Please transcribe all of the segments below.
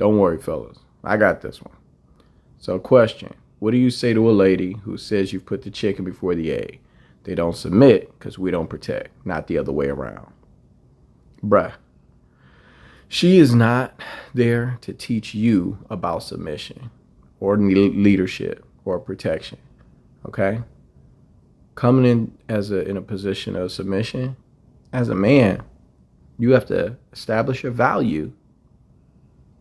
Don't worry, fellas. I got this one. So, question. What do you say to a lady who says you've put the chicken before the egg? They don't submit because we don't protect, not the other way around. Bruh. She is not there to teach you about submission or leadership or protection. Okay? Coming in in a position of submission, as a man, you have to establish your value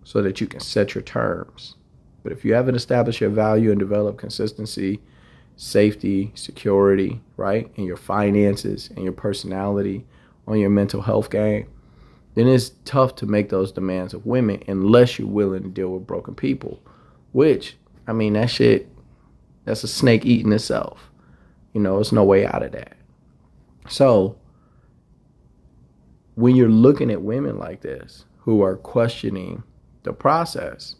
so that you can set your terms. But if you haven't established your value and developed consistency, safety, security, right, in your finances and your personality, on your mental health game, then it's tough to make those demands of women unless you're willing to deal with broken people, which, I mean, that shit, that's a snake eating itself. There's no way out of that. So when you're looking at women like this who are questioning the process,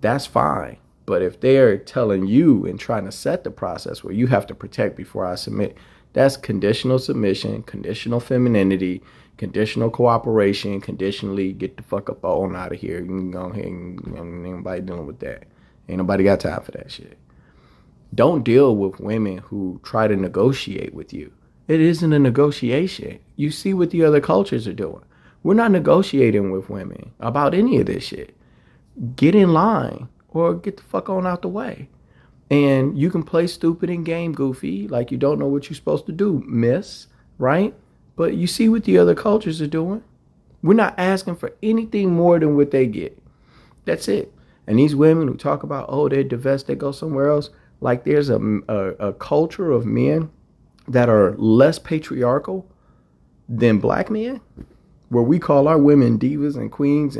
that's fine. But if they're telling you and trying to set the process where you have to protect before I submit, that's conditional submission, conditional femininity, conditional cooperation, conditionally get the fuck up on out of here. You can go ahead and ain't nobody dealing with that. Ain't nobody got time for that shit. Don't deal with women who try to negotiate with you. It isn't a negotiation. You see what the other cultures are doing. We're not negotiating with women about any of this shit. Get in line or get the fuck on out the way. And you can play stupid and game goofy like you don't know what you're supposed to do, miss, right? But you see what the other cultures are doing. We're not asking for anything more than what they get. That's it. And these women who talk about, oh, they're divest, they go somewhere else. Like there's a culture of men that are less patriarchal than black men, where we call our women divas and queens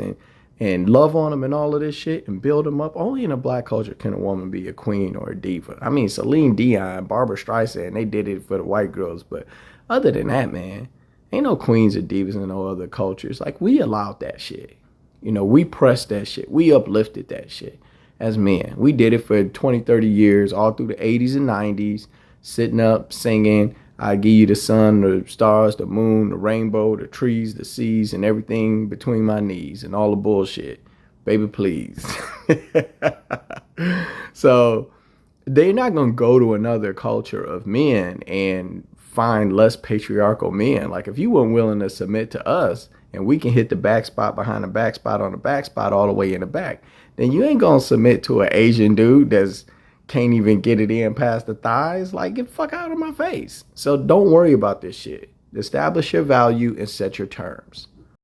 and love on them and all of this shit and build them up. Only in a black culture can a woman be a queen or a diva. I mean, Celine Dion, Barbara Streisand, they did it for the white girls. But other than that, man, ain't no queens or divas in no other cultures. Like, we allowed that shit. We pressed that shit. We uplifted that shit as men. We did it for 20, 30 years, all through the 80s and 90s, sitting up, singing, I give you the sun, the stars, the moon, the rainbow, the trees, the seas, and everything between my knees and all the bullshit. Baby, please. So they're not going to go to another culture of men and find less patriarchal men. Like, if you weren't willing to submit to us and we can hit the back spot behind the back spot on the back spot all the way in the back, then you ain't going to submit to an Asian dude that's can't even get it in past the thighs. Like, get the fuck out of my face. So don't worry about this shit. Establish your value and set your terms.